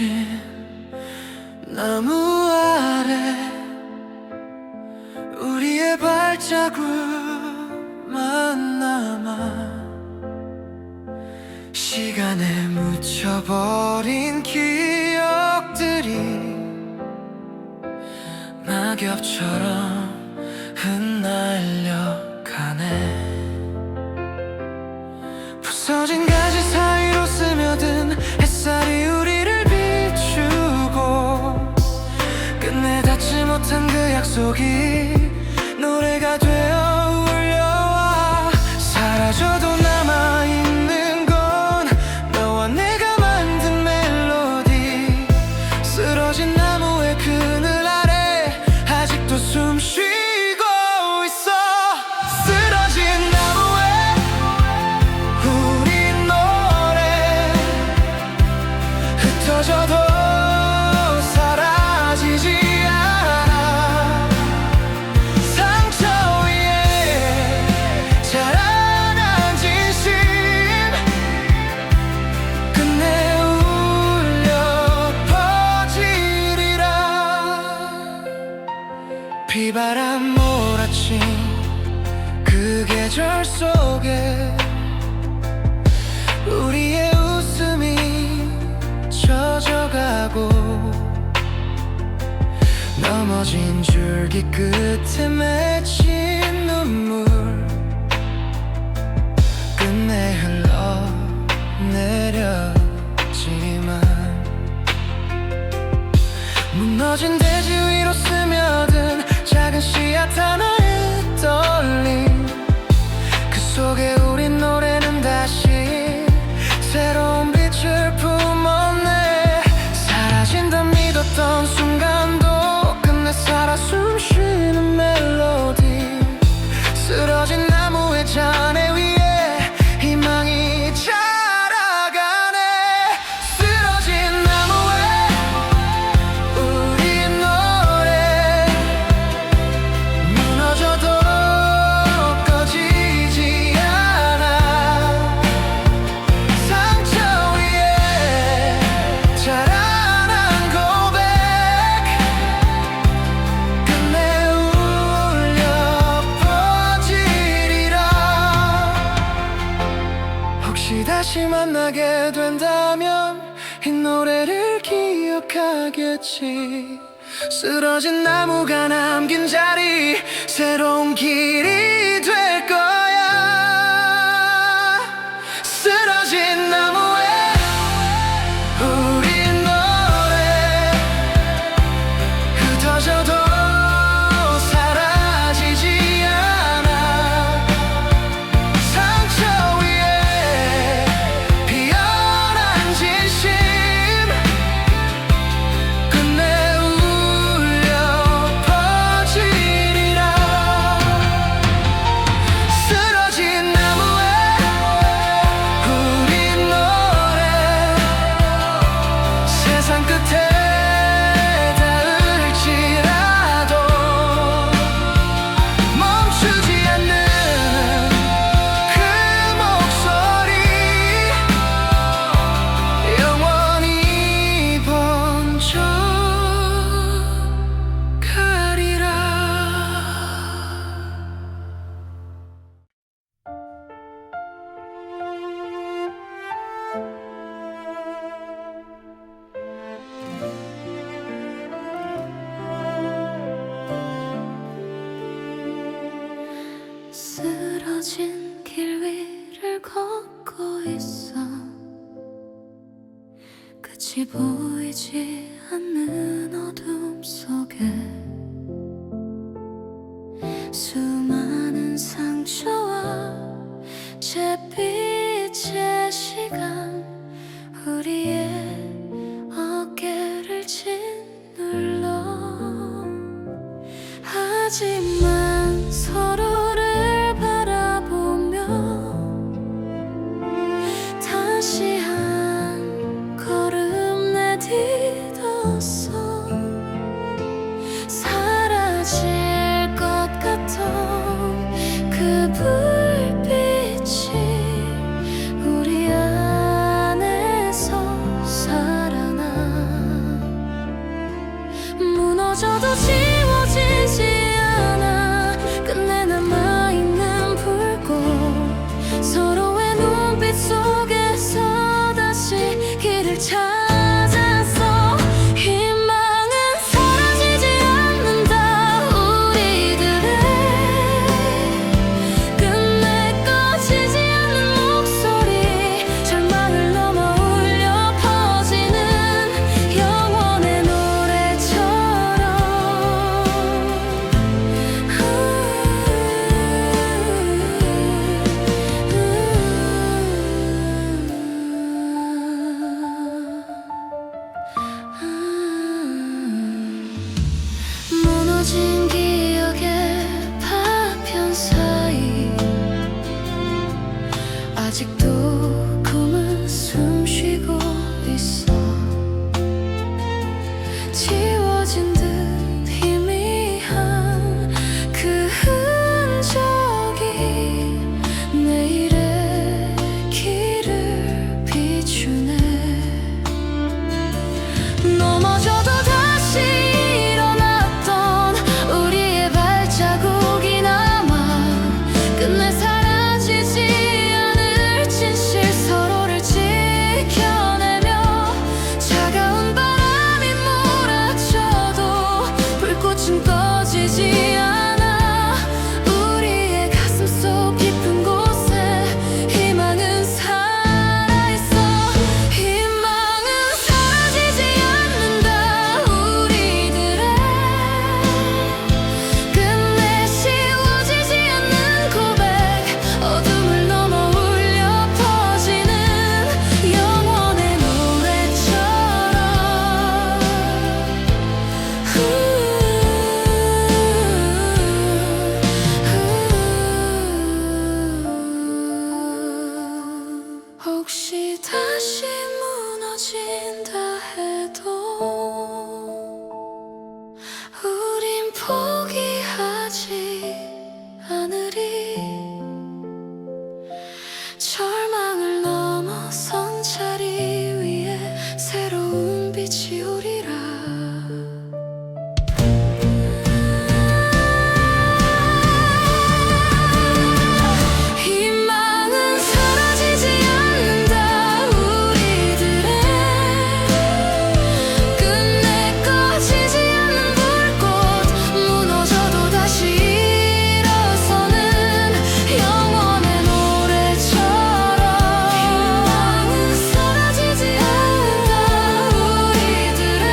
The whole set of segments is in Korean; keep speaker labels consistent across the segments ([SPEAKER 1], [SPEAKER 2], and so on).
[SPEAKER 1] 쓰러진 나무 아래 우리의 발자국만 남아 시간에 묻혀버린 기억들이 낙엽처럼 흩날려가네. 부서진 가지 사이로 스며든 햇살이 우리를 비추고 끝내 닿지 못한 그 약속이 노래가 되어 울려와 사라져도 남아있는 건 너와 내가 만든 멜로디. 쓰러진 나무의 그늘 아래 아직도 숨 쉬고 있어. 쓰러진 나무에 우리 노래 흩어져도 사라지지 않아. 상처 위에 자라난 진심 끝내 울려 퍼지리라. 비바람 몰아친 그 계절 속에 우리의 웃음이 젖어가고 넘어진 줄기 끝에 맺힌 눈물 끝내 흘러내렸지만 무너진 대지 위로 스며든 작은 씨앗 하나의 떨림 그 속에 우린 노래는 다시 새로운 빛을 품었네. 사라진다 믿었던 순간도 끝내 살아 숨쉬는 멜로디. 쓰러진 나무의 잔해 위에 희망이 자라가네. 쓰러진 나무에 우리 노래 무너져도 꺼지지 않아. 상처 위에 자라난 고백 끝내 울려 퍼지리라. 혹시 다시 만나게 된다면 이 노래를 기억하겠지. 쓰러진 나무가 남긴 자리 새로운 길이 될 거야. 쓰러진 나무에 우리 노래 흩어져도 사라지지 않아. 상처 위에 피어난 진심 끝내 울려 퍼지리라. 쓰러진 나무에 우리 노래 세상 끝에 닿을지라도 멈추지 않는 그 목소리 영원히 번져가리라. 쓰러진 길 위를 걷고 있어. 끝이 보이지 않는 어둠 속에 수많은 상처와 잿빛의 시간 우리의 어깨를 짓눌러. 하지만 서로를 바라보며 다시 한 걸음 내딛었어. 사라질 것 같던 그 불빛이 우리 안에서 살아나. 지워진 기억의 파편 사이 아직도 꿈은 숨쉬고 있어. 지워진 듯 희미한 그 흔적이 내일의 길을 비추네. 넘어져도 다시 일어났던 우리의 발자국이 남아 끝내 사라지지 않을 진실, 서로를 지켜내며 차가운 바람이 몰아쳐도 불꽃은 꺼지지 않아. 우리의 가슴 속 깊은 곳에 희망은 살아있어. 희망은 사라지지 않는다. 우리들의 끝내 씌워지지 않는 고백, 어둠을 넘어 울려 퍼지는 영원의 노래처럼. 혹시 다시 무너진다 해도 우린 포기하지 않으리. 절망을 넘어선 자리 위에 새로운 빛이 오리라. 희망은 사라지지 않는다. 우리들의 끝내 꺼지지 않는 불꽃, 무너져도 다시 일어서는 영원의 노래처럼. 희망은 사라지지 않는다. 우리들의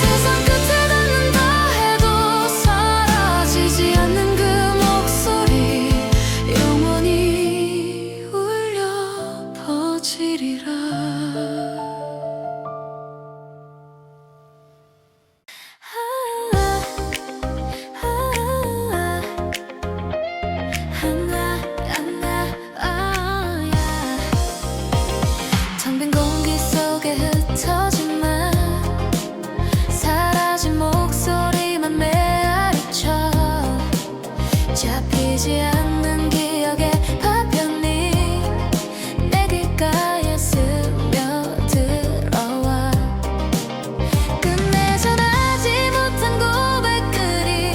[SPEAKER 1] 세상 끝에 닿는다 해도 사라지지 않는 그 목소리, 영원히 울려 퍼지리라. 텅 빈 공기 속에 흩어진 말, 사라진 목소리만 메아리쳐. 잡히지 않는 기억의 파편이 내 귓가에 스며들어와. 끝내 전하지 못한 고백들이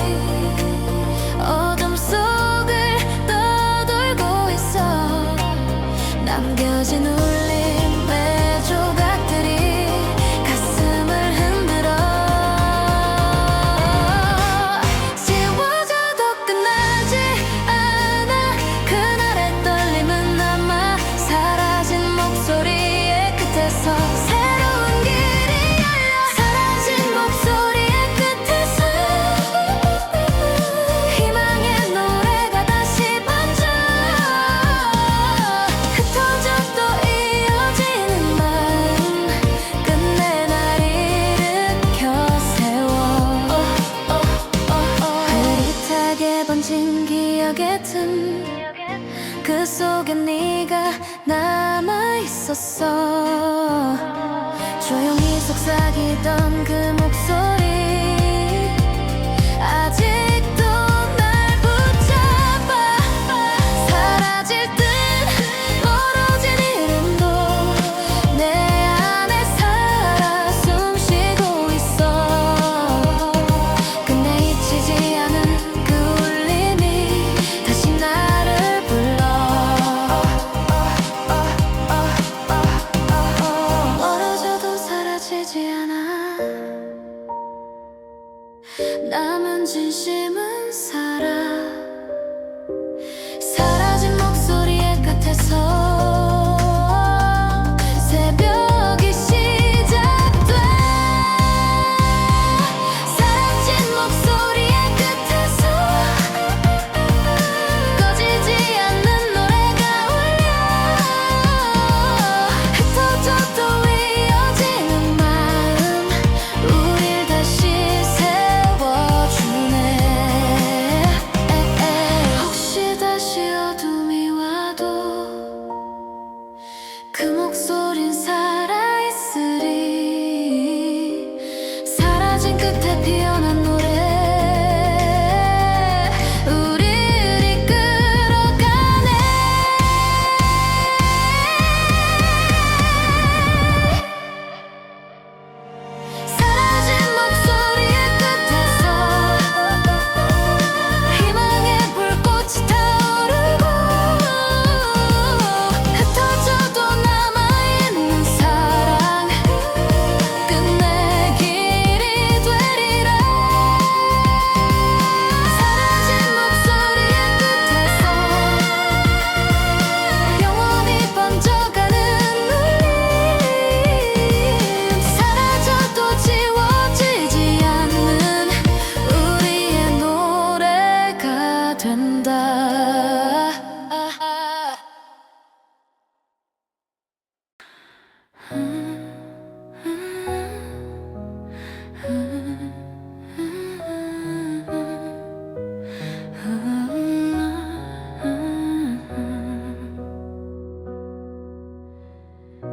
[SPEAKER 1] 어둠 속을 떠돌고 있어. 남겨진 울림의 조각들이 가슴을 흔들어. 지워져도 끝나지 않아. 그날의 떨림은 남아. 사라진 목소리의 끝에서 새로운 길이 열려. 사라진 목소리의 끝에서 희망의 노래가 다시 번져. 흩어져도 이어지는 마음, 끝내 날 일으켜 세워. 흐릿하게 번진 기억의 틈, 그 속에 네가 남아있었어. 조용히 속삭이던 그 목소리, 아직도 날 붙잡아. 사라질 듯 멀어진 이름도 내 안에 살아 숨쉬고 있어. 끝내 잊히지 않은 그 울림이 다시 나를 불러. 멀어져도 사라지지 않아. 남은 진심은 살아. 사라진 목소리의 끝에서 새벽이 시작돼. 사라진 목소리의 끝에서 꺼지지 않는 노래가 울려. 흩어져도 이어지는 마음, 우릴 다시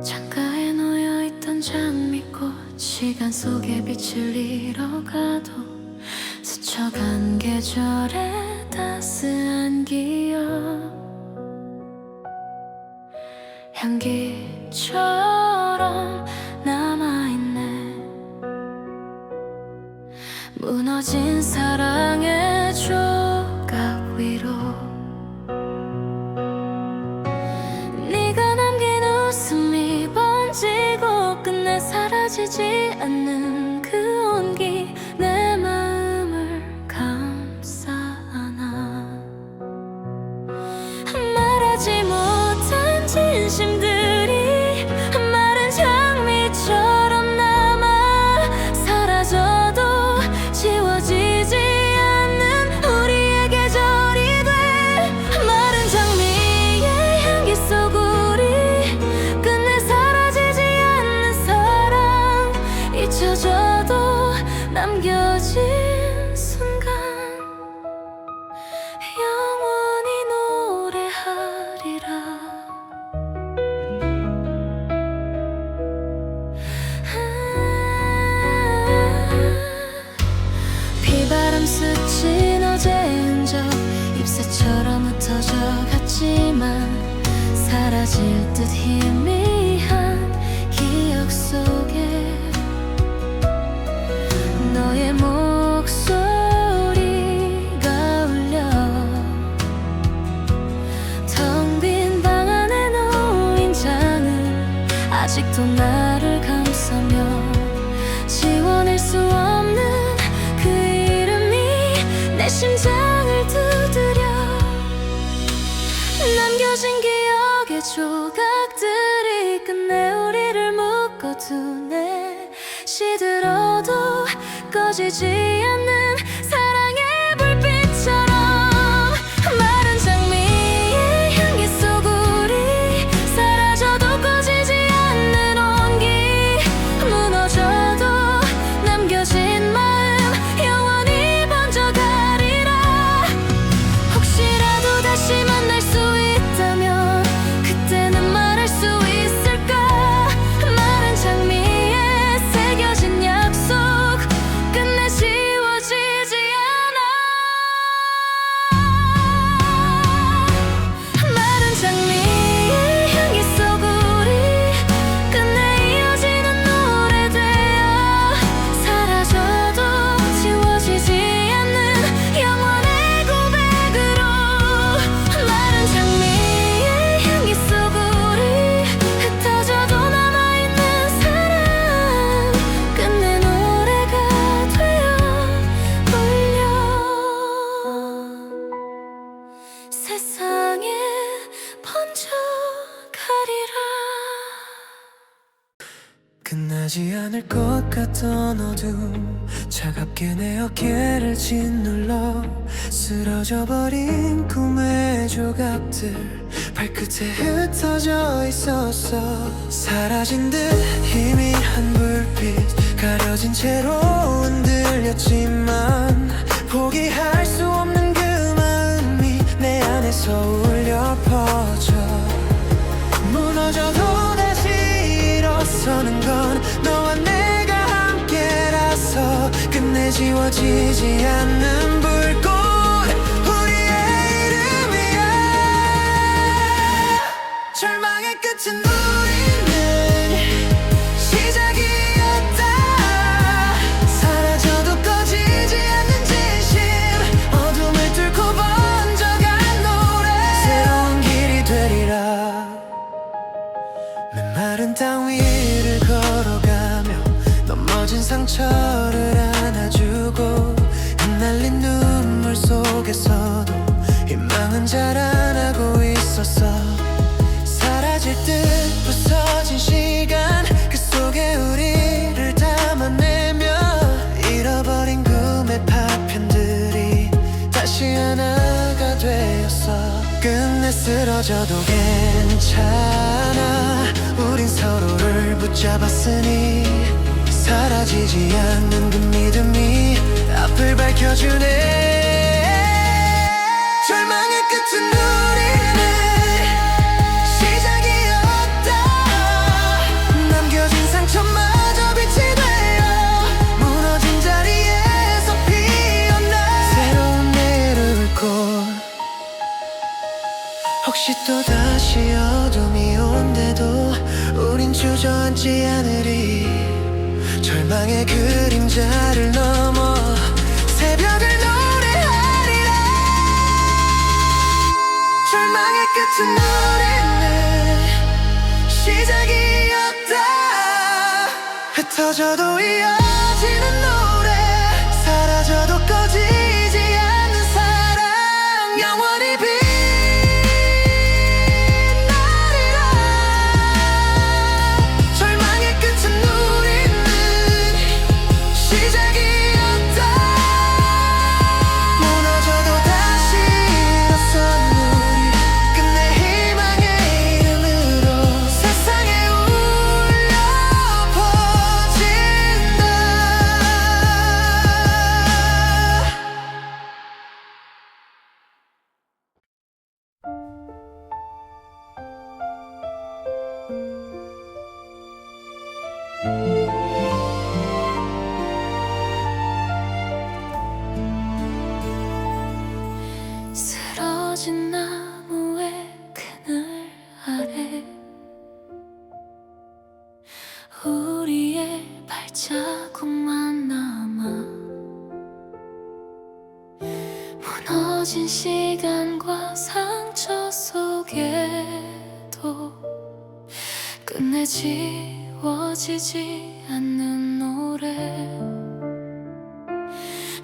[SPEAKER 1] 창가에 놓여있던 장미꽃 시간 속에 빛을 잃어가도 스쳐간 계절의 따스한 기억 향기처럼 남아있네. 무너진 사랑의 조각 위로 네가 남긴 웃음이 번지고 끝내 사라지지 않는 그 온기 내 마음을 감싸 안아. 말하지 못한 진심들이 마른 장미처럼 남아 사라져도 지워지지 않는 우리의 계절이 돼. 마른 장미의 향기 속 우리 끝내 사라지지 않는 사랑 잊혀져도 남겨진 순간 영원히 노래하리라. 비바람 스친 어제의 흔적 잎새처럼 흩어져 갔지만 사라질 듯 희미한 기억 속에 너의 목소리가 울려 텅 빈 방 안에 놓인 장은 아직도 나를 감싸며 지워낼 수 없는 그 이름이 내 심장을 두드려. 남겨진 기억의 조각들이 끝내 우리를 묶어두네. 시들어도 꺼지지 않는 사랑의 불빛처럼 마른 장미의 향기 속 우리 사라져도 꺼지지 않는 온기 무너져도 남겨진 마음 영원히 번져가리라. 혹시라도 다시 만날 수 있다면 그때는 말할 수 있을까. 마른 장미에 새겨진 약속 끝내 지워지지 않아. 마른 장미의 향기 속 우리 끝내 이어지는 노래 되어 사라져도 지워지지 않는 영원의 고백으로. 마른 장미의 향기 속 우리 흩어져도 남아있는 사랑 끝내 노래가 되어 울려 세상에 번져가리라.
[SPEAKER 2] 끝나지 않을 것 같던 어둠 차갑게 내 어깨를 짓눌러 쓰러져 버린 꿈의 조각들 발끝에 흩어져 있었어. 사라진 듯 희미한 불빛 가려진 채로 흔들렸지만 포기할 수 없는 그 마음이 내 안에서 울려 퍼져. 무너져도 다시 일어서는 건 너와 내가 함께라서 끝내 지워지지 않는 불꽃 우리의 이름이야. 절망의 끝은 우리는 시작이었다. 사라져도 꺼지지 않는 진심 어둠을 뚫고 번져간 노래 새로운 길이 되리라. 메마른 땅 위를 걸어가며 넘어진 상처를 안아주고 흩날린 눈물 속에서도 희망은 자라나고 있었어. 사라질 듯 부서진 시간 그 속에 우리를 담아내며 잃어버린 꿈의 파편들이 다시 하나가 되었어. 끝내 쓰러져도 괜찮아. 우린 서로를 붙잡았으니 사라지지 않는 그 믿음이 앞을 밝혀주네. 절망의 끝은 우리는 시작이었다. 남겨진 상처마저 빛이 되어 무너진 자리에서 피어나 새로운 내일을 곧. 혹시 또다시 어둠이 온데도 우린 주저앉지 않으리. 절망의 그림자를 넘어 새벽을 노래하리라. 절망의 끝은 우리는 시작이었다. 흩어져도 이어지는 노래, 사라져도 꺼지지 않는 사랑, 영원히 빛나리라. 절망의 끝은 우리는 시작이었다. 무너져도 다시 일어선 우리, 끝내 희망의 이름으로 세상에 울려 퍼진다.
[SPEAKER 1] 쓰러진 나무의 그늘 아래 우리의 발자국만 남아 무너진 시간과 상처 속에도 끝내 지워지지 않는 노래.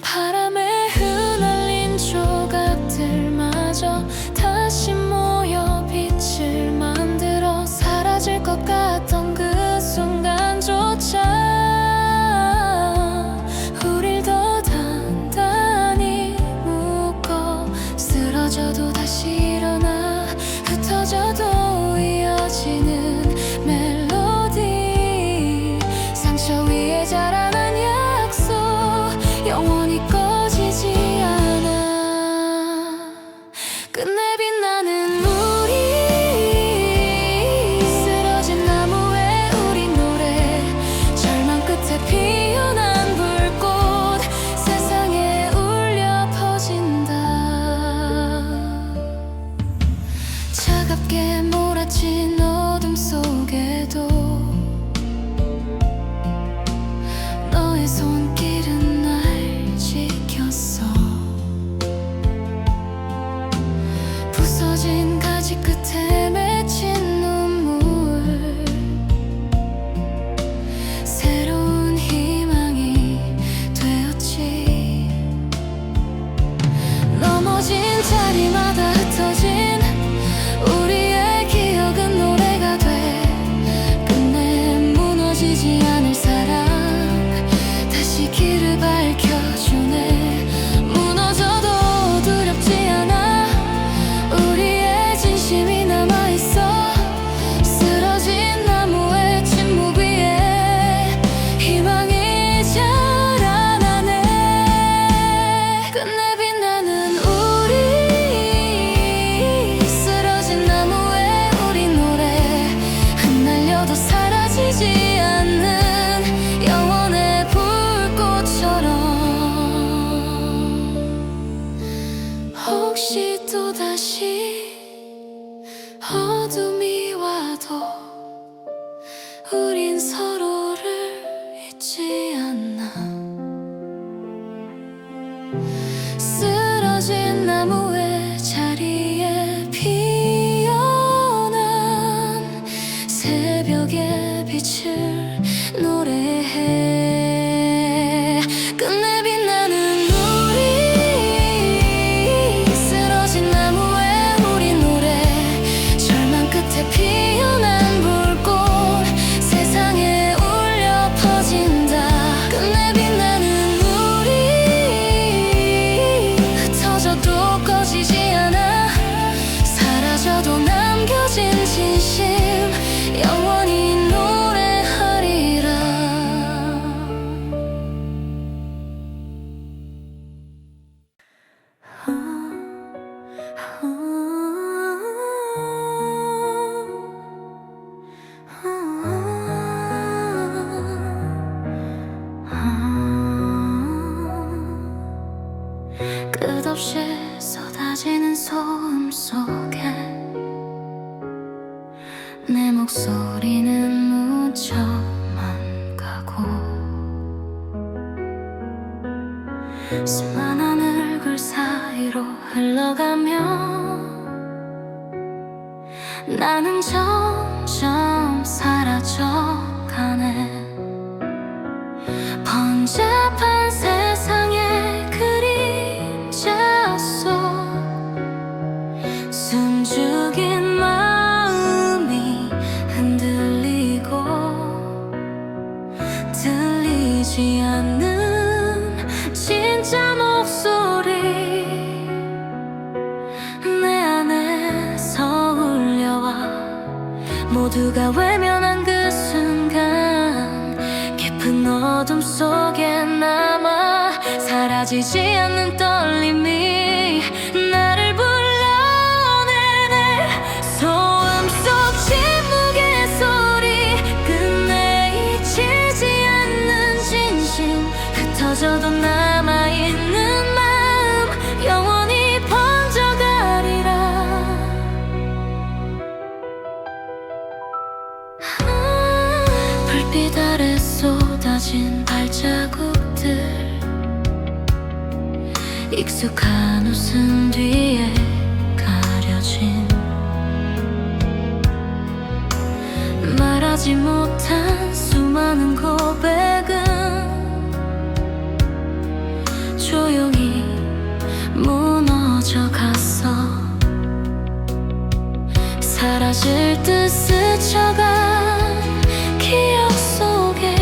[SPEAKER 1] 바람에 흩날린 조각들마저 다시 모여 빛을 만들어 사라질 것 같던 그 순간조차 우릴 더 단단히 묶어. 쓰러져도 다시 일어나 흩어져도 이어지는 멜로디. 상처 위에 자라난 약속, 영원히 꺼지지 않아. 끝내 빛나는 우리, 쓰러진 나무에 우리 노래. 절망 끝에 피어난 불꽃, 세상에 울려 퍼진다. 차갑게 몰아친 어둠 속에도 너의 손길은 날 지켰어. 부서진 가지 끝에 맺힌 눈물, 새로운 희망이 되었지. 넘어진 자리마다 흩어진 우리의 기억은 노래가 돼. 끝내 무너지지 않을 사랑, 다시 길을 밝혀주네. 무너져도 두렵지 않아. 우리의 진심이 남아있어. 쓰러진 나무의 침묵 위에 희망이 자라나네. 끝내 빛나는 우리, 쓰러진 나무에 우리 노래. 흩날려도 사라지지 않는 영원의 불꽃처럼. 혹시 또다시 어둠이 와도 우린 서로를 잊지 않나. 쓰러진 나무의 자리에 피어난 새벽의 빛을 노래해. 끝내 빛나는 우리, 쓰러진 나무에 우리 노래. 절망 끝에 피어난 불꽃, 세상에 울려 퍼진다. 끝내 빛나는 우리, 흩어져도 꺼지지 않아. 사라져도 남겨진 진심, 영원히 노래하리라. 내 목소리는 묻혀만 가고 수많은 얼굴 사이로 흘러가며 나는 점점 사라져가네. 번잡한 세상의 그림자 속 숨죽인 마음이 흔들리고 들리지 않는 진짜 목소리 내 안에서 울려와 모두가 외면한 그 순간 깊은 어둠 속에 남아 사라지지 않는 떨림이 나를 불러내네. 소음 속 침묵의 소리 끝내 잊히지 않는 진심 흩어져도 남아있는 마음 영원히 번져가리라. 불빛 아래 쏟아진 발자국들 익숙한 웃음 뒤에 가려진 말하지 못한 수많은 고백은 조용히 무너져 갔어. 사라질 듯 스쳐간 기억 속에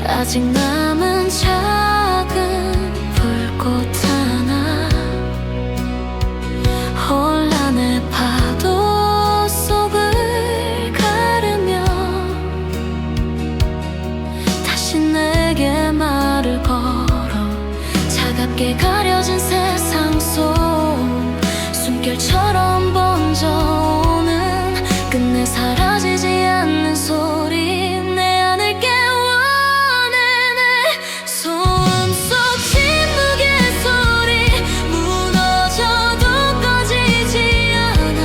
[SPEAKER 1] 아직 남은 작은 불꽃 하나 혼란의 파도 속을 가르며 다시 내게 말을 걸어 차갑게 가려진 세상 속 숨결처럼 번져오는 끝내 사라지지 않는 소리 내 안을 깨워내네. 소음 속 침묵의 소리 무너져도 꺼지지 않아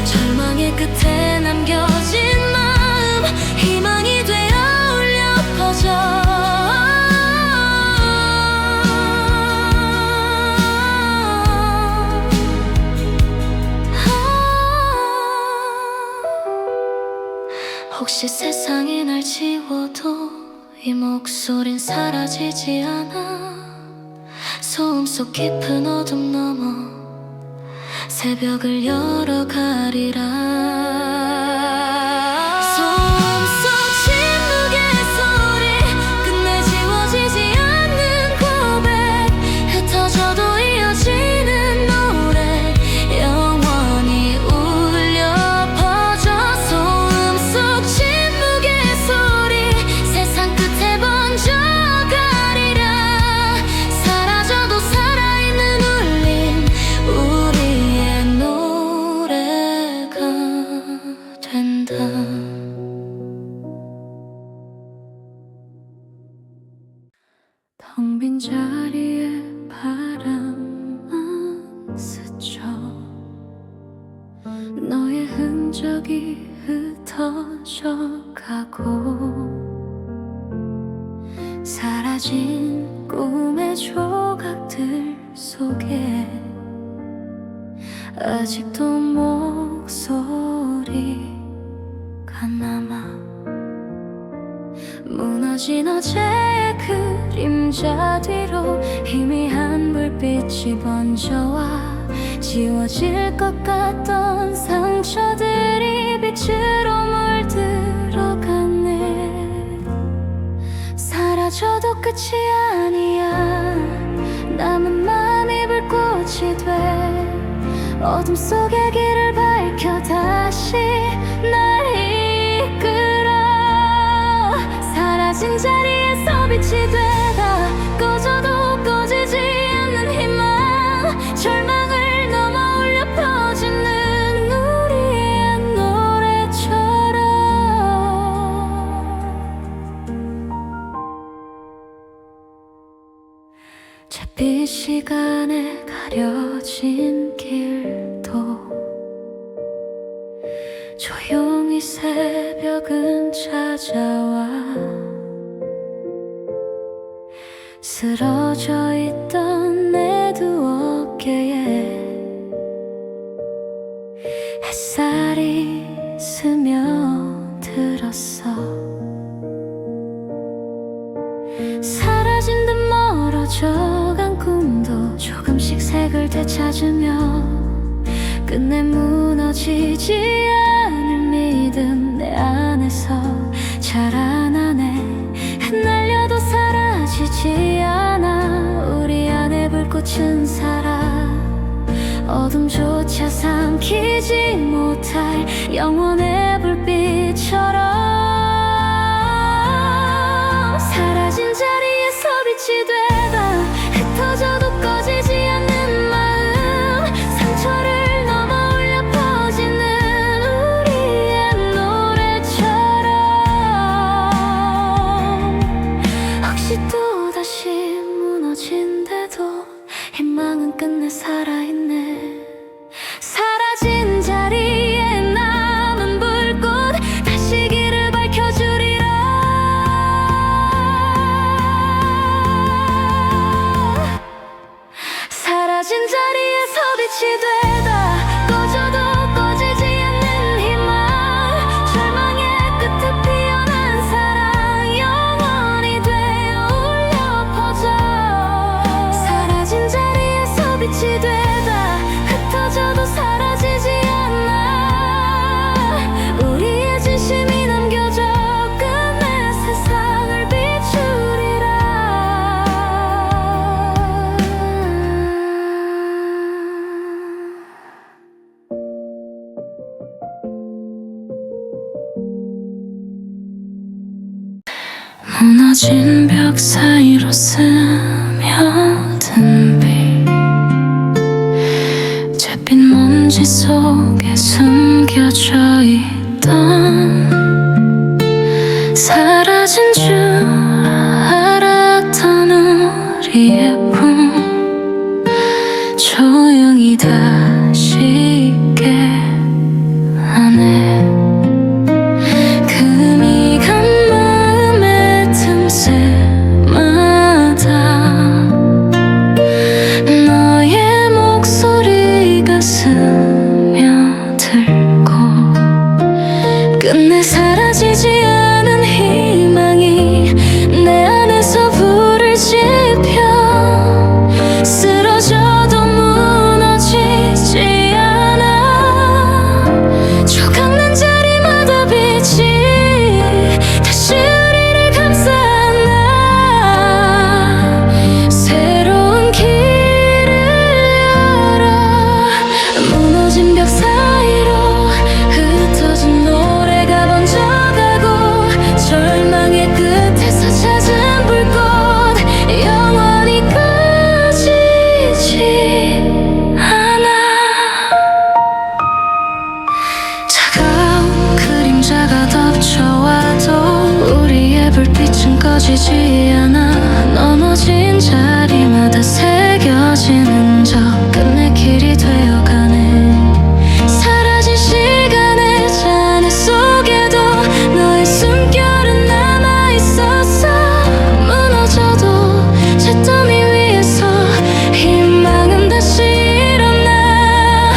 [SPEAKER 1] 절망의 끝에 남겨진 마음 희망이 되어 울려 퍼져. 혹시 세상이 날 지워도 이 목소린 사라지지 않아. 소음 속 깊은 어둠 넘어 새벽을 열어가리라. 소음 속 침묵의 소리 끝내 지워지지 않는 고백 흩어져도 이어지는 노래 영원히 울려 퍼져. 소음 속 침묵의 소리 세상 끝에 번져가리라. 사라져도 살아있는 울림 우리의 노래가 된다. 텅 빈 자리에 바람만 스쳐 너의 흔적이 흩어져 가고 사라진 꿈의 조각들 속에 아직도 목소리가 남아. 무너진 어제의 그림자 뒤로 희미한 불빛이 번져와 지워질 것 같던 상처들이 빛으로 물들어갔네. 사라져도 끝이 아니야. 남은 마음이 불꽃이 돼 어둠 속의 길을 밝혀 다시 날 이끌어. 사라진 자리에서 빛이 되다 꺼져도 꺼지지 않는 희망 절망을 넘어 울려 퍼지는 우리의 노래처럼 햇빛 시간에 가려진 길도 조용히 새벽은 찾아와 쓰러져 있던 내 두 어깨에 햇살이 스며들었어. 사라진 듯 멀어져간 꿈도 조금씩 색을 되찾으며 끝내 무너지지 않을 믿음 내 안에서 자라나네. 흩날려도 사라지지 않아 우리 안에 불꽃은 살아. 어둠조차 삼키지 못할 영원의 불빛처럼 사라진 자리에서 빛이 되다 흩어져도 꺼지지 않는 마음 상처를 넘어 울려 퍼지는 우리의 노래처럼 혹시 또다시 무너진데도 희망은 끝내 살아있네. 사라진 자리에 남은 불꽃 다시 길을 밝혀주리라. 사라진 자리에서 빛이 되다 꺼져도 꺼지지 않는 희망 절망의 끝에 피어난 사랑 영원히 되어 울려 퍼져. 사라진 자리에서 빛이 되다 흩어져도 사라지지 않아 우리의 진심이 남겨져 끝내 세상을 비추리라. 무너진 벽 사이로 스며든 빛 잿빛 먼지 속에 숨겨져 있던 사라진 줄 알았던 우리의 꿈 조용히 다시 깨어나네. 금이 간 마음의 틈새마다 너의 목소리가 스며들고 끝내 사라지지 않은 희망이 내 안에서 불을 지펴 쓰러져도 무너지지 않아 조각난 자리마다 빛이 다시 우리를 감싸나 새로운 길을 열어. 무너진 벽 사이로 흩어진 노래가 번져가고 절망의 끝에서 찾은 불꽃 영원히 꺼지지 않아. 차가운 그림자가 덮쳐와도 우리의 불빛은 꺼지지 않아. 넘어진 자리마다 새겨진 흔적 끝내 길이 되어가네. 사라진 시간의 잔해 속에도 너의 숨결은 남아있었어. 무너져도 잿더미 위에서 희망은 다시 일어나.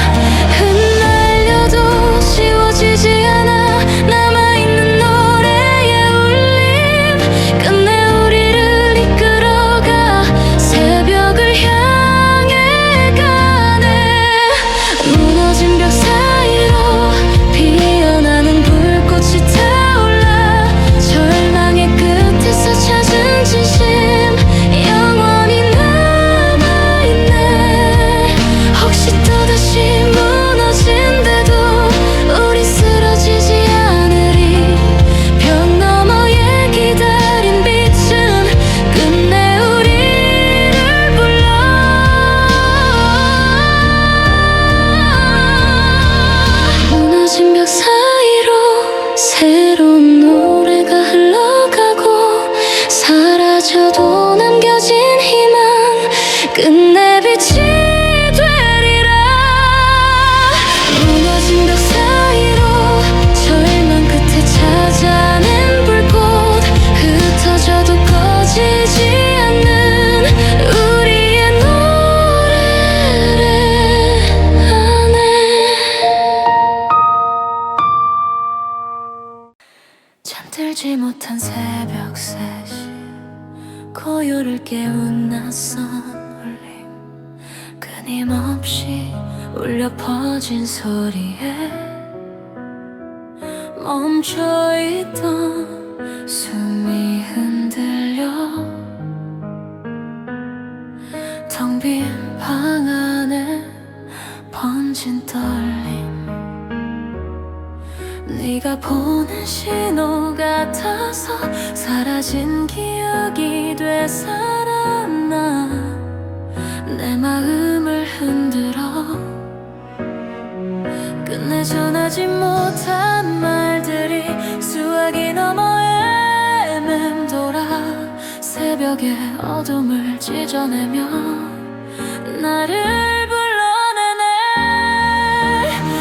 [SPEAKER 1] 흩날려도 지워지지 않아 남아있는 노래의 울림 끝내 우리를 못한 새벽 3시 고요를 깨운 낯선 울림 끊임없이 울려 퍼진 소리에 멈춰있던 숨이 흔들려 텅 빈 방 안에 번진 떨림 네가 보낸 신호 같아서 사라진 기억이 되살아나 내 마음을 흔들어 끝내 전하지 못한 말들이 수화기 너머 맴돌아 새벽의 어둠을 찢어내며 나를 불러내네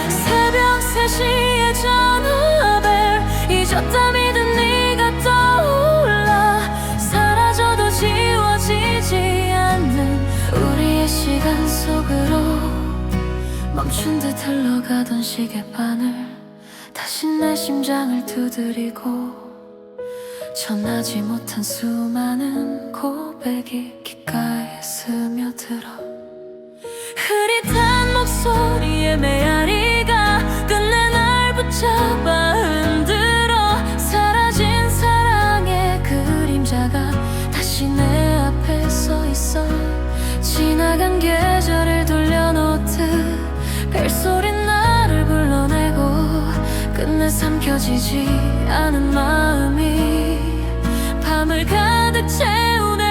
[SPEAKER 1] 새벽 3시에 전화벨 잊었다 믿은 네가 떠올라 사라져도 지워지지 않는 우리의 시간 속으로 멈춘 듯 흘러가던 시계바늘 다시 내 심장을 두드리고 전하지 못한 수많은 고백이 귓가에 스며들어 흐릿한 목소리의 메아리가 끝내 날 붙잡아 흔들어 사라진 사랑의 그림자가 다시 내 앞에 서 있어 지나간 계절을 돌려놓듯 벨소린 나를 불러내고 끝내 삼켜지지 않은 마음이 밤을 가득 채우네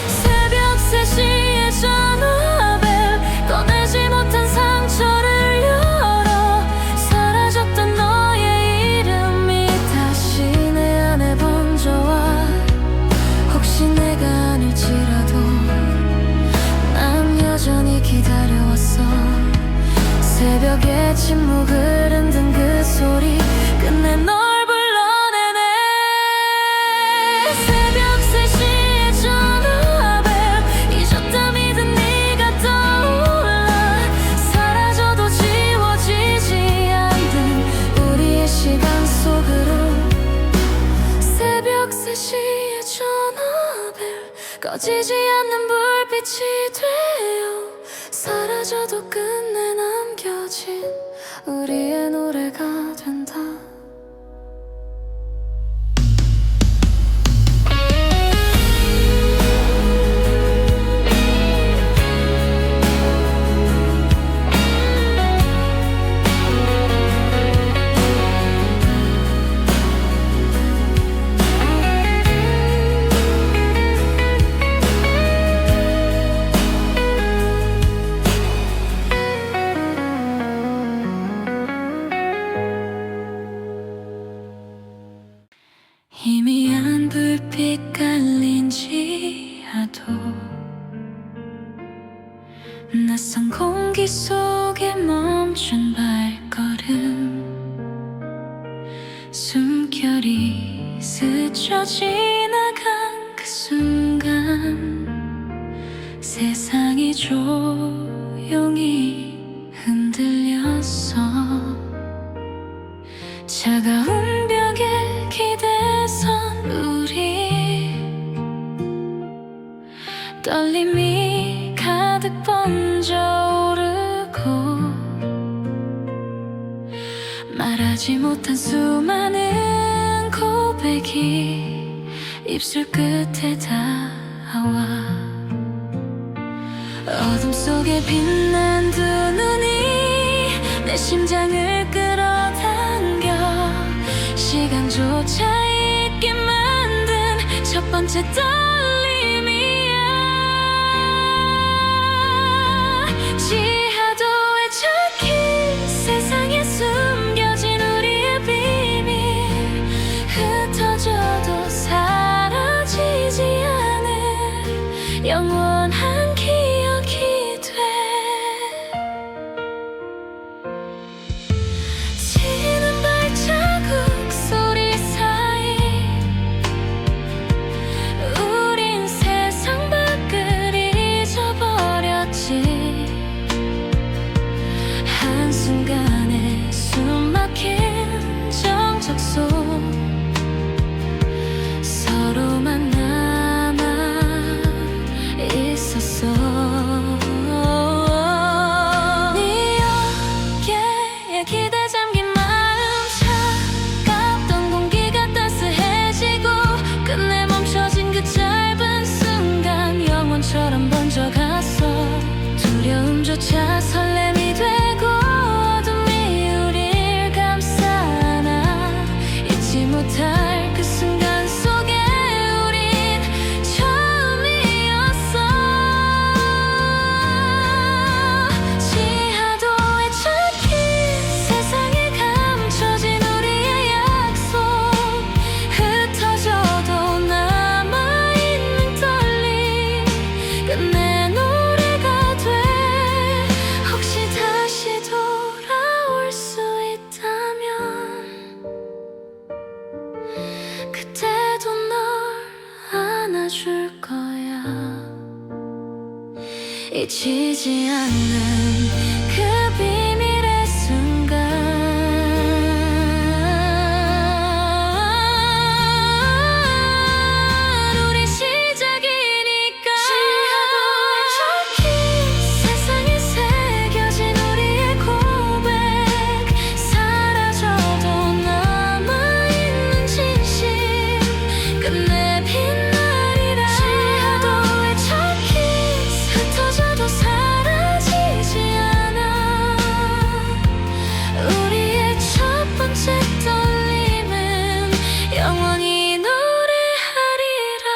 [SPEAKER 1] 새벽 3시에 전화벨 꺼내지 못한 상처를 열어 사라졌던 너의 이름이 다시 내 안에 번져와 혹시 내가 아닐지라도 난 여전히 기다려왔어 새벽의 침묵을 흔든 그 소리 끝내 널 불러내네 새벽 3시에 전화벨 잊었다 믿은 네가 떠올라 사라져도 지워지지 않는 우리의 시간 속으로 새벽 3시에 전화벨 꺼지지 않는 불빛이 되어 사라져도 끝내 남겨진 우리의 노래가 된다 희미한 불빛 깔린 지하도 낯선 공기 속에 멈춘 발걸음 숨결이 스쳐 지나간 그 순간 세상이 조용히 흔들렸어 차가운 벽에 기대선 우리 떨림이 가득 번져오르고 말하지 못한 수많은 고백이 입술 끝에 닿아와 어둠 속에 빛난 두 눈이 내 심장을 끌어당겨 시간조차 잊게 만든 첫 번째 떨림이야 지하도에 적힌 세상에 숨겨진 우리의 비밀 흩어져도 사라지지 않을 영원한 기억이 돼 지는 발자국 소리 사이 우리 못할 그 순간 속에 우린 처음이었어. 지하도에 적힌 세상에 감춰진 우리의 약속, 흩어져도 남아있는 떨림, 끝내 노래가 돼. 혹시 다시 돌아올 수 있다면 그때도 널 안아줄 거야. 잊히지 않는 그 비밀의 순간, 우리 시작이니까. 지하도에 적힌 세상에 새겨진 우리의 고백, 사라져도 남아있는 진심, 끝내 빛나리라. 지하도에 적힌 흩어져도 사라지지 않아. 우리의 첫 번째 떨림은 영원히 노래하리라.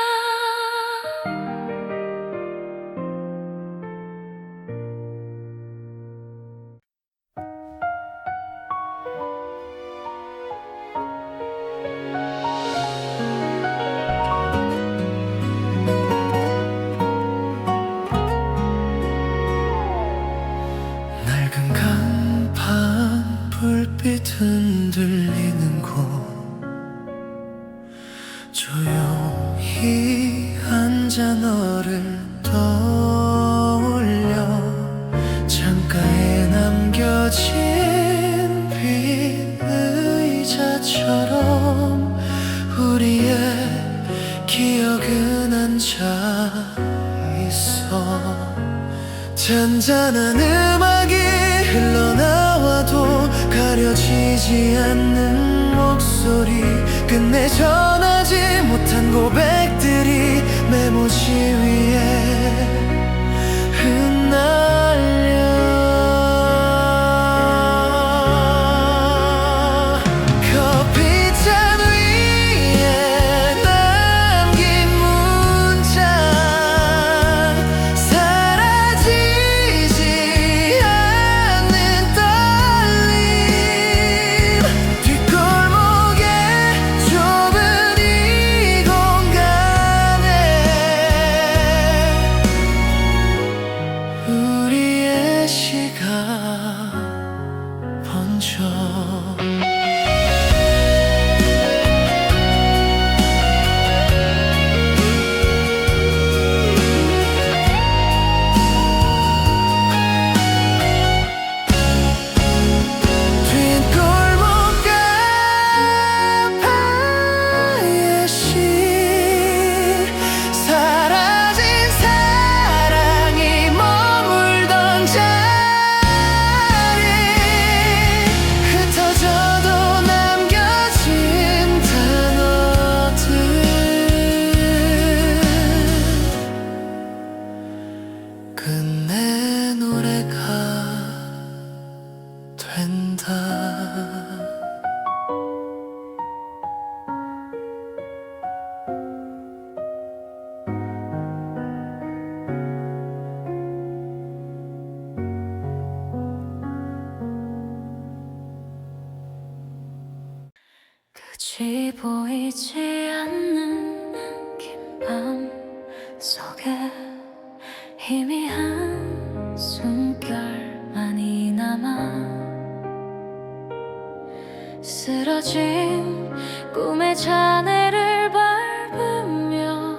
[SPEAKER 2] 낡은 간판 불빛 흔들리는 곳, 조용히 앉아 너를 떠올려. 창가에 남겨진 빈 의자처럼 우리의 기억은 앉아 있어. 잔잔한 음악이 흘러나와도 가려지지 않는 목소리, 끝내 전하지 못한 고백들이 메모지 위에 흩날려. 커피잔 위에 남긴 문자, 사라지지 않는 떨림, 뒷골목에 좁은 이 공간에 우리의 시가 번져. 뒷골목 카페의 시, 사라진 사랑이 머물던 자리, 흩어져도 남겨진 단어들, 끝내 노래가 된다.
[SPEAKER 1] 끝이 보이지 않는 긴 밤 속에 희미한 숨결만이 남아. 쓰러진 꿈의 잔해를 밟으며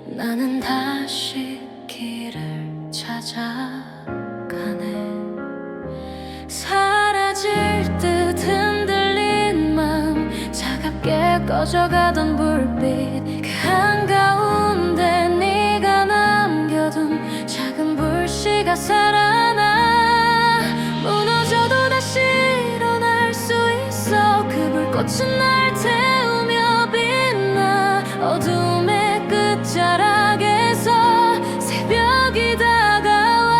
[SPEAKER 1] 나는 다시 길을 찾아가네. 사라질 듯 흔들린 마음, 차갑게 꺼져가던 불빛, 그 한가운데 네가 남겨둔 작은 불씨가 살아나. 무너져도 다시 일어날 수 있어. 그 불꽃은 날 태우며 빛나. 어둠의 끝자락에서 새벽이 다가와.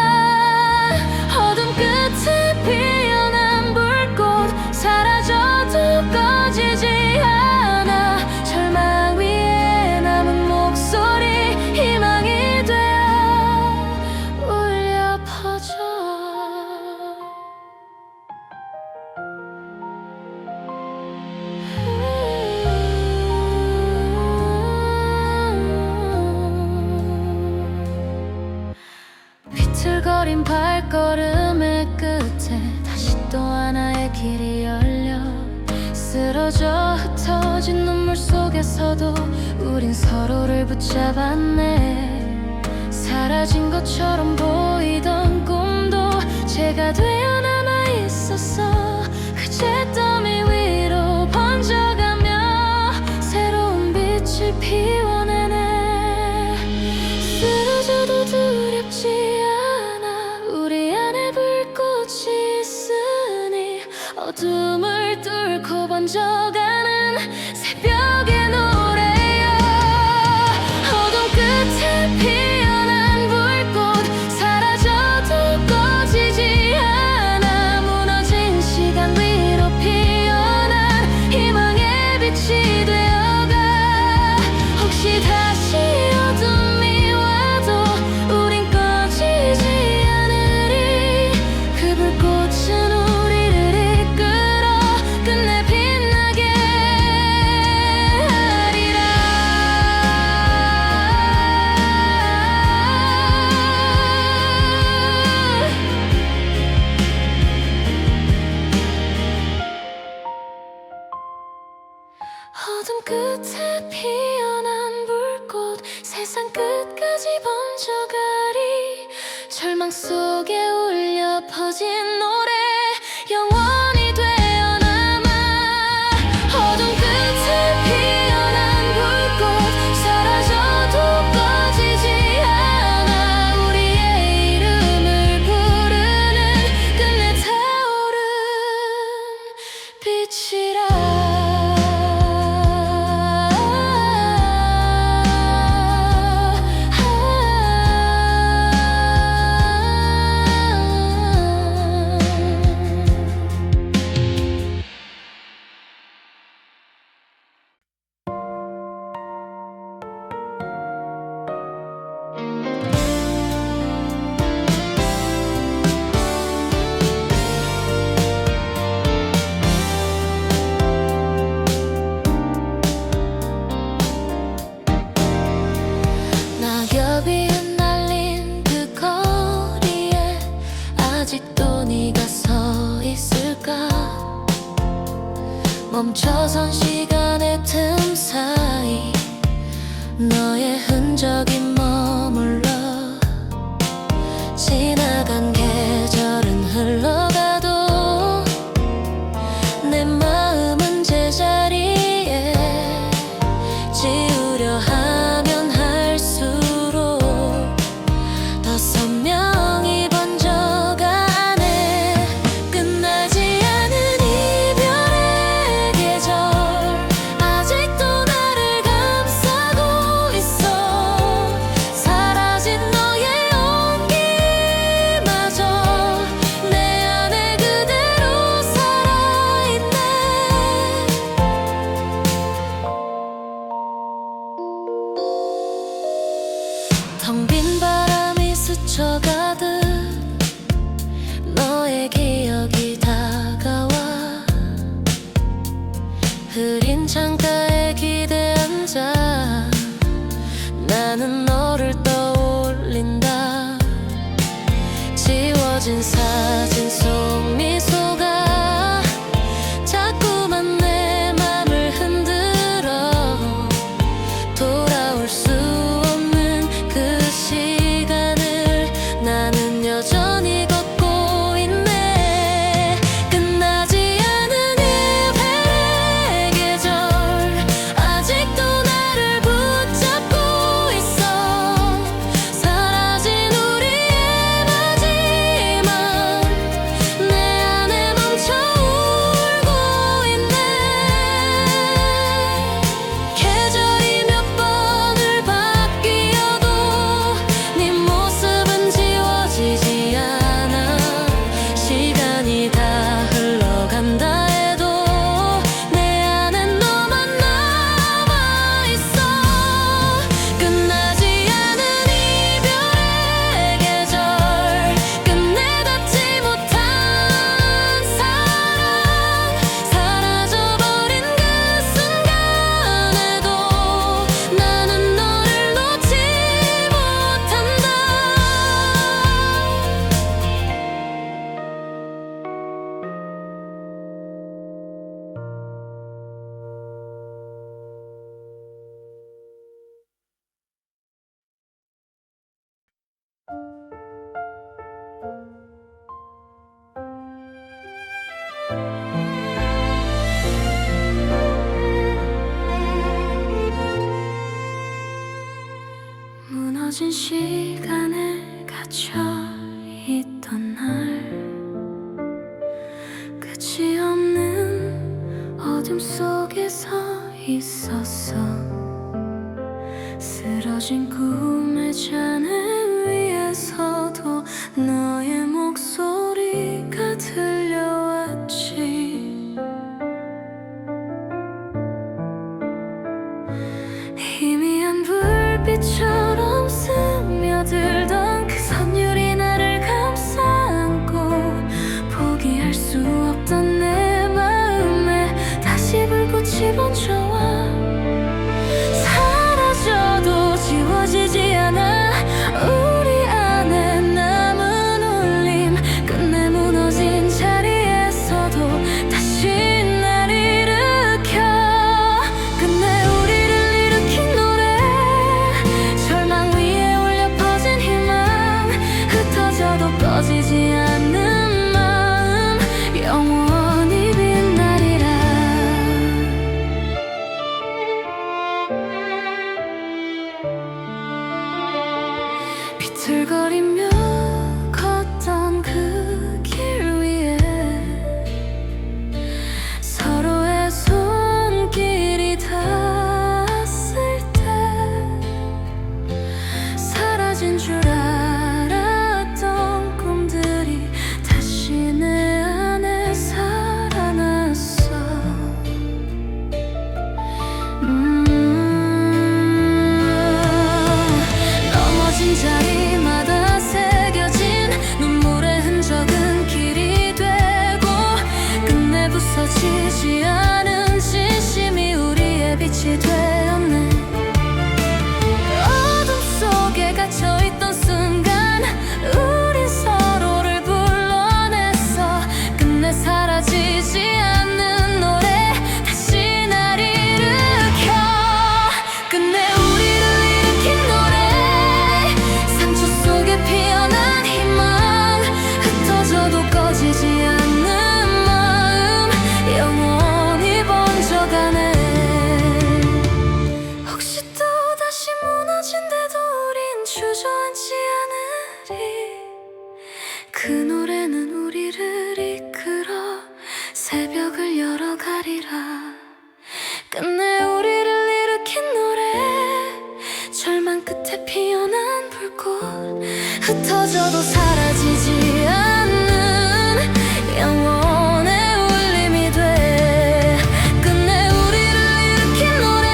[SPEAKER 1] 어둠 끝에 피어난 불꽃, 사라져도 꺼지 발걸음의 끝에 다시 또 하나의 길이 열려 쓰러져 흩어진 눈물 속에서도 우린 서로를 붙잡았네. 사라진 것처럼 보이던 꿈도 제가 되어 남아있었어. 그제 더미 위로 번져가며 새로운 빛을 피워내네. 쓰러져도 두렵지 않아. 우리 안에 불꽃이 있으니 어둠을 뚫고 번져가는 새벽의 노래야. 어둠 끝에 피어난 불꽃 사라져도 꺼지지 않아. 무너진 시간 위로 피어난 희망의 빛이 되어가. 혹시 다시 어둠이 와도 우린 꺼지지 않으리. 그 불꽃은 우리를 이끌어 끝내 빛나게 하리라. 어둠 끝에 피어난 불꽃 세상 끝까지 번져가리. 절망 속에 울려 퍼진 노래 영원히 되어 남아. 어둠 끝에 피어난 불꽃 사라져도 꺼지지 않아. 우리의 이름을 부르는 끝내 타오른 빛이라. 낙엽이 흩날린 그 거리에 아직도 네가 서 있을까. 멈춰선 시간의 틈 사이 너의 흔적이 머물러. 지나간 계절은 흘러가도 내 마음은 제자리에. 지우려 하면 할수록 더 선명히 번져가네. 끝나지 않은 이별의 계절 아직도 나를 감싸고 있어. 사라진 너의 온기마저 내 안에 그대로 살아있네. 텅 빈 바람이 스쳐가듯 너의 기억이 다가와. 흐린 창가에 기대 앉아 나는 너를 떠올린다. 지워진 사진 속 미소가 자꾸만 내 맘을 흔들어. 돌아올 수 없는 그 시간을 나는 여전히 걷고 있네. 끝나지 않은 이별의 계절 아직도 나를 붙잡고 있어. 사라진 우리의 마지막 무너진 시간에 갇혀 있던 날, 끝이 없는 어둠 속에 서 있었어. 쓰러진 꿈의 잔해 위에서도 너의 목소리가 들려왔지. 희미한 불빛처럼 스며들던 그 선율이 나를 감싸 안고, 포기할 수 없던 내 마음에 다시 불꽃이 번져와. 사라져도 지워지지 않아 우리 안에 남은 울림. 끝내 무너진 자리에서도 다시 날 일으켜. 끝내 우리를 일으킨 노래, 절망 위에 울려 퍼진 희망. 흩어져도 꺼지지 않는 마음, 영원히 빛나리라. 비틀거리며 걷던 그 길 위에 서로의 손길이 닿았을 때, 사라진 줄 알았던 꿈들이 다시 내 안에 살아났어. 넘어진 자리마다 새겨진 눈물의 흔적은 길이 되고, 끝내 부서지지 않은 진심이 우리의 빛이 되었네. 어둠 속에 갇혀있던 순간 우린 서로를 불러냈어. 끝내 사라지지 않는 노래, 다시 날 일으켜. 끝내 우리를 일으킨 노래, 상처 속에 피어난 희망. 흩어져도 꺼지지 않는 마음, 영원히 번져가네. 혹시 또 다시 무너진데도 우린 주저앉지 않으리. 그 노래는 우리를 이끌어 새벽을 열어가리라. 끝내 우리를 일으킨 노래, 절망 끝에 피어난 불꽃. 흩어져도 사라지지 않는 영원의 울림이 돼. 끝내 우리를 일으킨 노래,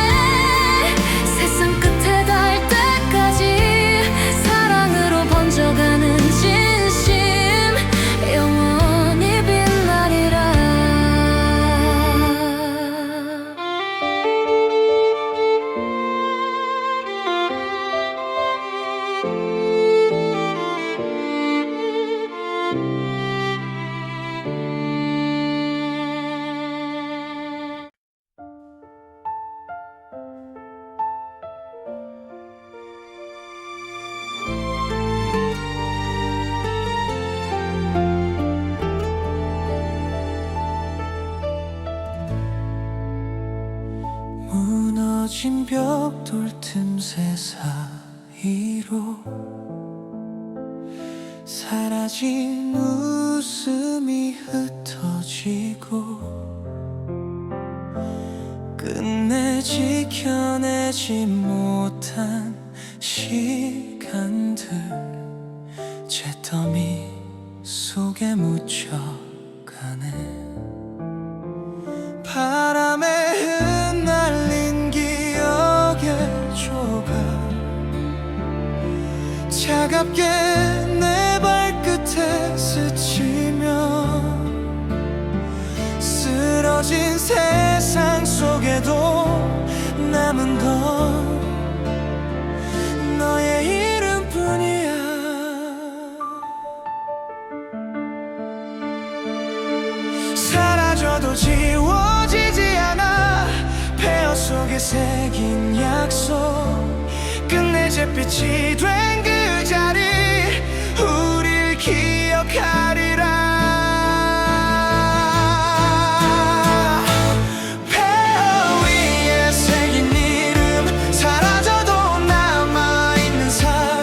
[SPEAKER 1] 세상 끝에 닿을 때까지 사랑으로 번져가는 진심, 영원히 빛나리라.
[SPEAKER 2] 무너진 벽돌 틈새 사이로 사라진 웃음이 흩어지고, 끝내 지켜내지 못한 시간들 잿더미 속에 묻혀가네. 바람에 흩날린 기억의 조각, 차갑게 내 발끝에 스치며 쓰러진 세상 속에도 남은 건 너의 이름뿐이야. 사라져도 지워지지 않아 폐허 속에 새긴 약속. 끝내 잿빛이 된 그 자리, 우릴 기억하리라. 폐허 위에 새긴 이름, 사라져도 남아있는 삶.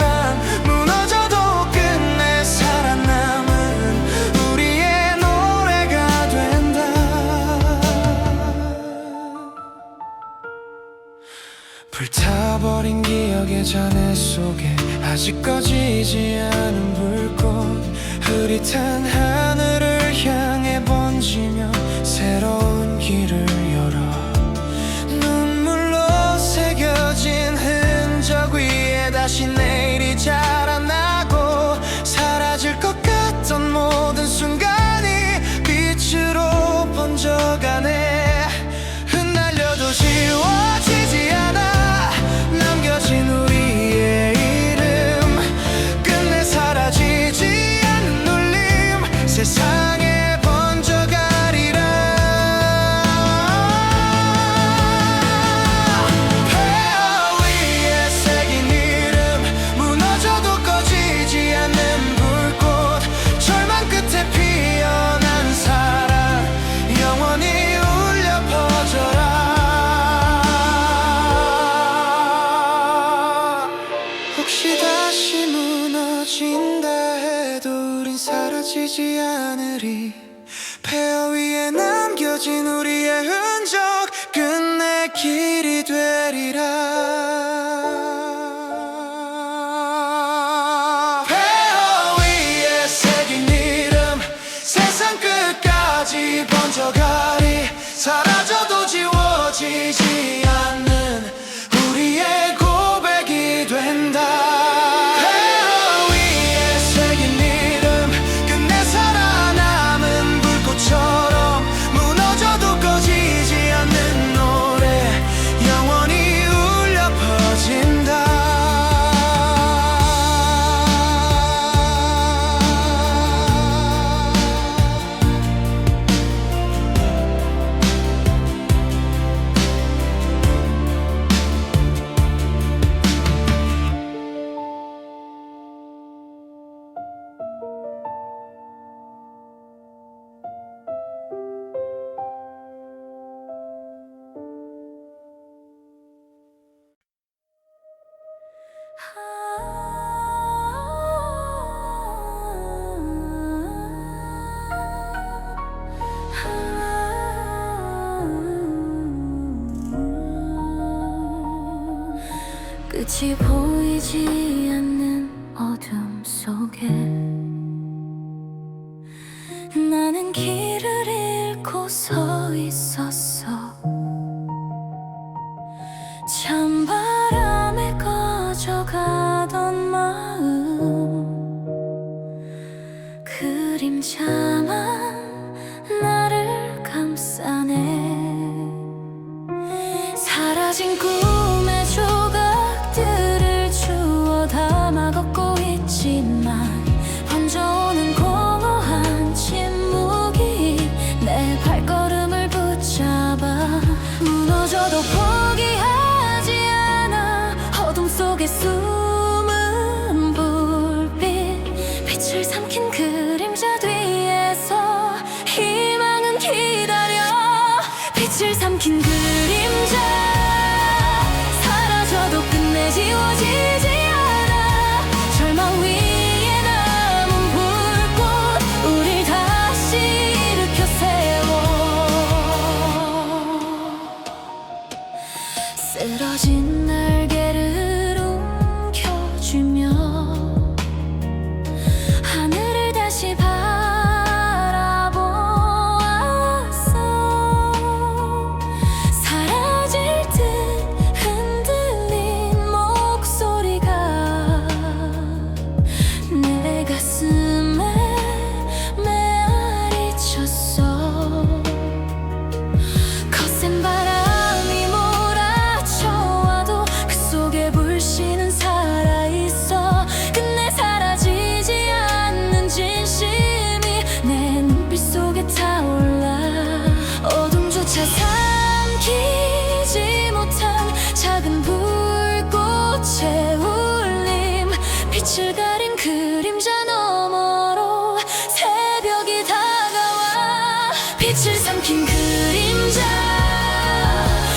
[SPEAKER 2] 불타버린 기억의 잔해 속에 아직 꺼지지 않은 불꽃, 흐릿한 하늘을 향해 번지며 새로운 길을 열어 눈물로 새겨진 흔적 위에 다시 내일이 자라나고, 사라질 것 같던 모든 순간이 빛으로 번져가네. 흩날려도 지워지지 않아 남겨진 우리의 이름, 끝내 사라지지 않는 울림 세상에 번져가리라. 폐허 위에 새긴 이름, 무너져도 꺼지지 않는 불꽃, 절망 끝에 피어난 사랑 영원히 울려 퍼져라. 혹시 다시 무너진다 해도 우린 사라지지 않으리. 폐허 위에 남겨진 우리의 흔적 끝내 길이 되리라. 폐허 위에 새긴 이름, 세상 끝까지 번져가리. 사라져도 지워지지 않는 우리의 고백이 된다. 폐허 위에 새긴 이름, 끝내 살아남은 불꽃처럼 무너져도 꺼지지 않는 노래 영원히 울려 퍼진다.
[SPEAKER 1] 끝이 보이지 않는 어둠 속에 나는 길을 잃고 서 있었어. 찬바람에 꺼져가던 마음, 그림자만 나를 감싸네. 사라진 꿈의 조각들을 주워 담아 걷고 있지만 번져오는 공허한 침묵이 내 발걸음을 붙잡아. 무너져도 포기하지 않아 어둠 속에 숨은 불빛, 빛을 삼킨 그림자 뒤에서 희망은 기다려. 빛을 삼킨 그림자, 사라져도 끝내 지워지지 않아. 절망 위에 남은 불꽃, 우릴 다시 일으켜 세워. 쓰러진 날개를 움켜쥐며 하늘을 다시 바라보았어. 사라질 듯 흔들린 목소리가 내 가슴에 메아리 쳤어. 거센 바람이 몰아쳐와도 그 속에 불씨는 살아있어. 끝내 사라지지 않는 진심이 내 눈빛 속에 타올라. 어둠조차 삼키지 못한 작은 불꽃의 울림, 빛을 가린 그림자 너머로 새벽이 다가와. 빛을 삼킨 그림자,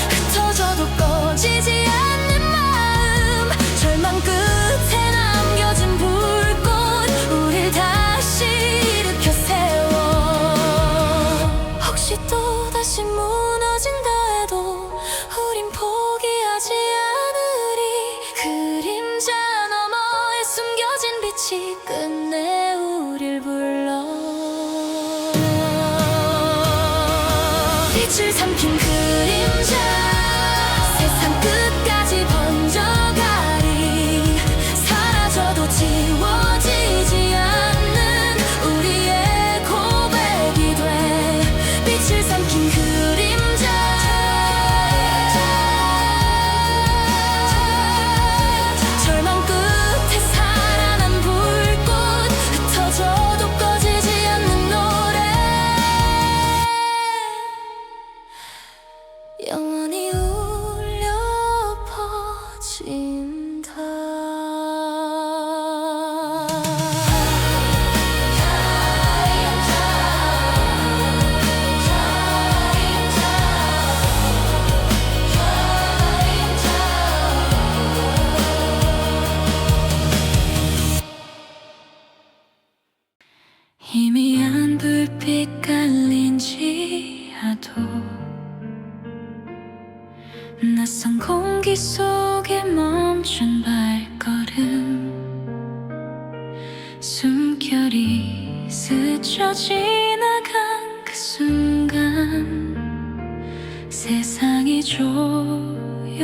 [SPEAKER 1] 흩어져도 꺼지지 않는 마음, 절망 끝에 남겨진 불꽃, 우릴 다시 일으켜 세워. 혹시 또 다시 무너진다 해도 우린 포기하지 않아. 낯선 공기 속에 멈춘 발걸음 숨결이 스쳐 지나간 그 순간 세상이 조용히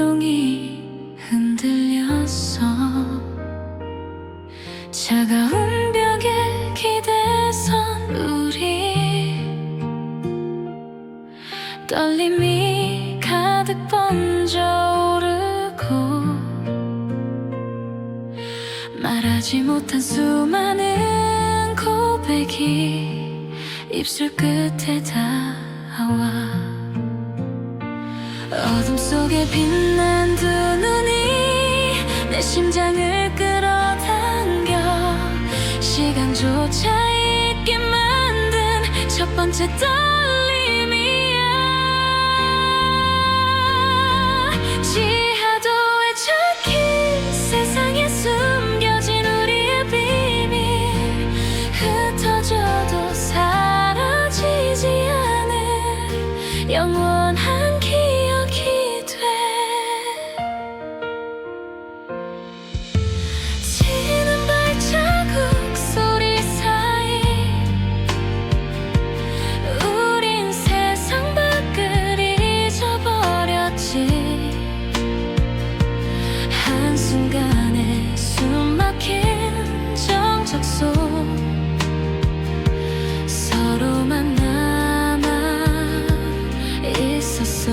[SPEAKER 1] 흔들렸어. 차가운 벽에 기대선 우리 떨림이 가득 번져 오르고 말하지 못한 수많은 고백이 입술 끝에 닿아와 어둠 속에 빛난 두 눈이 내 심장을 끌어당겨 시간조차 잊게 만든 첫 번째 떨림이야. 지하도에 적힌 세상에 숨겨진 우리의 비밀 흩어져도 사라지지 않을 영원한 기억이 돼. 지는 발자국 소리 사이 우린 세상 밖을 잊어버렸지. 한순간에 숨막힌 정적 속 서로만 남아 있었어.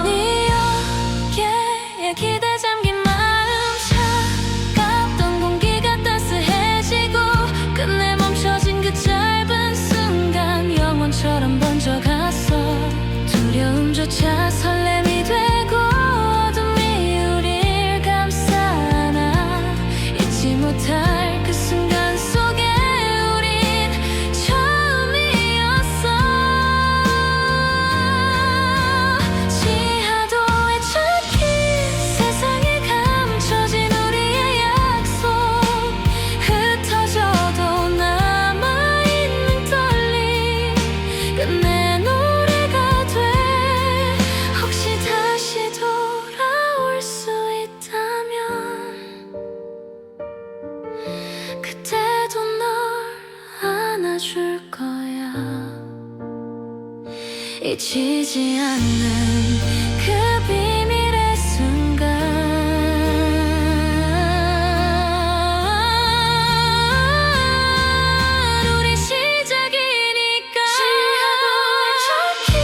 [SPEAKER 1] 네 어깨에 기대 잠긴 마음 차갑던 공기가 따스해지고 끝내 멈춰진 그 짧은 순간 영원처럼 번져갔어. 두려움조차 설렘이 되고 어둠이 우릴 감싸 안아 잊지 못할 그 순간 속에 우린 처음이었어. 지하도에 적힌 세상에 감춰진 우리의 약속 흩어져도 남아있는 떨림 끝내 노래가 돼. 혹시 다시 돌아올 수 있다면 그때도 널 안아줄 거야. 잊히지 않는 그 비밀의 순간 우리 시작이니까. 지하도에 적힌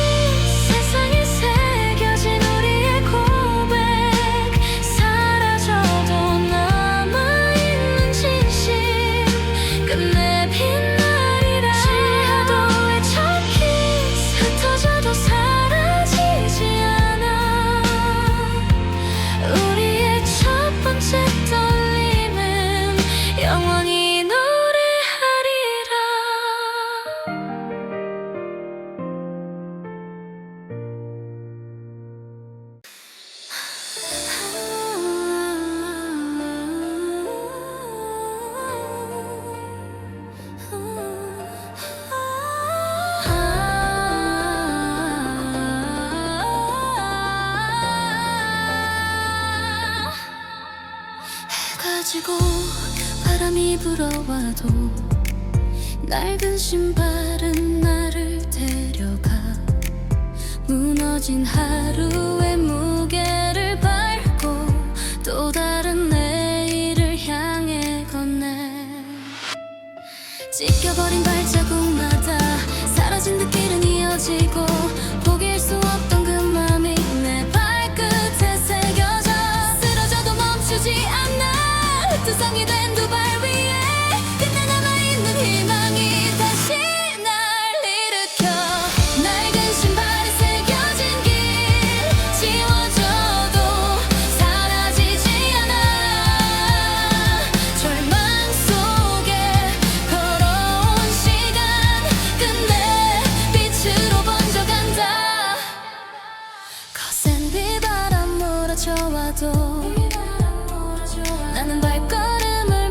[SPEAKER 1] 세상에 새겨진 우리의 고백 사라져도 남아있는 진심 끝내 빛나리라. 지하도에 적힌 흩어져도 사라지지 않아 우리의 첫 번째 떨림은 영원히 노래하리라. 해가 지고 바람이 불어와도 낡은 신발은 나를 데려가 무너진 하루의 무게를 밟고 또 다른 내일을 향해 건네. 찢겨버린 발자국마다 사라진 듯길은 이어지고 포기할 수 없던 그 맘이 내 발끝에 새겨져 쓰러져도 멈추지 않아. 흑투성이 된 두 발 위에 끝내 남아있는 희망이 다시 날 일으켜. 낡은 신발에 새겨진 길 지워져도 사라지지 않아. 절망 속에 걸어온 시간 끝내 빛으로 번져간다. 거센 비바람 몰아쳐와도 나는 발걸음을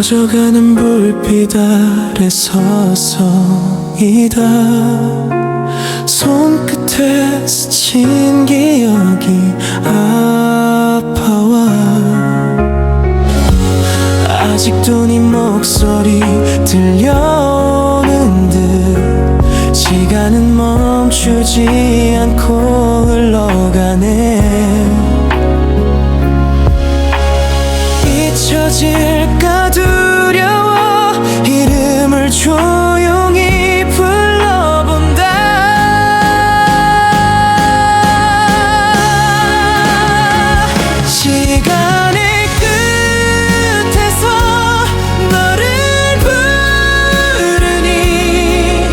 [SPEAKER 2] 꺼져가는 불빛 아래 서성이다. 손끝에 스친 기억이 아파와 아직도 네 목소리 들려오는 듯 시간은 멈추지 않고 흘러가네. 잊혀질까 두려워 이름을 조용히 불러본다. 시간의 끝에서 너를 부르니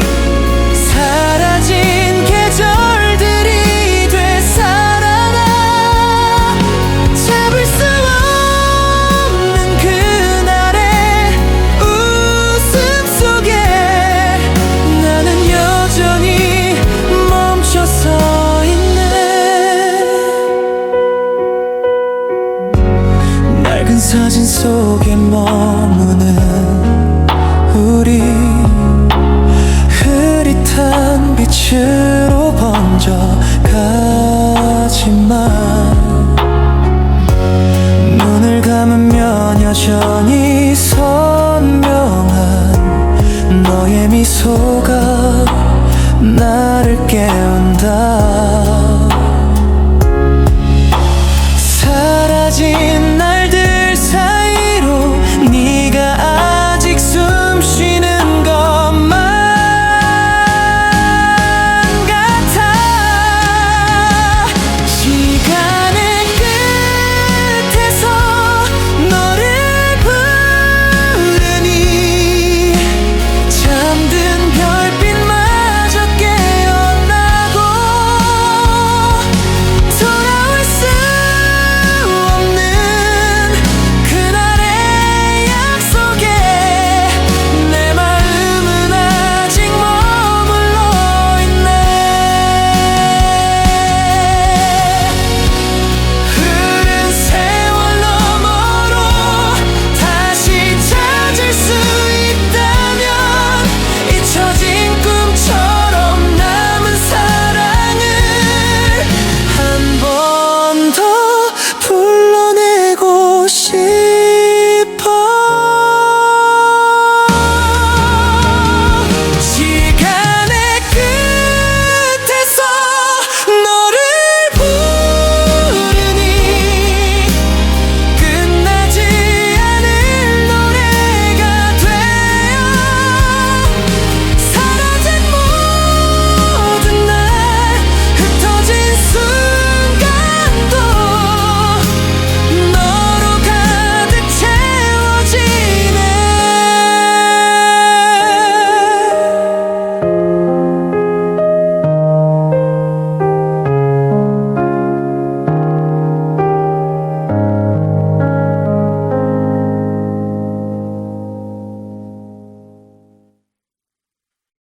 [SPEAKER 2] 사라진 계절들이 되살아나. 잡을 수 없는 그날의 웃음 속에 나는 여전히 멈춰서 있네. 낡은 사진 속에 머무는 우리 흐릿한 빛으로 번져가지만 눈을 감으면 여전히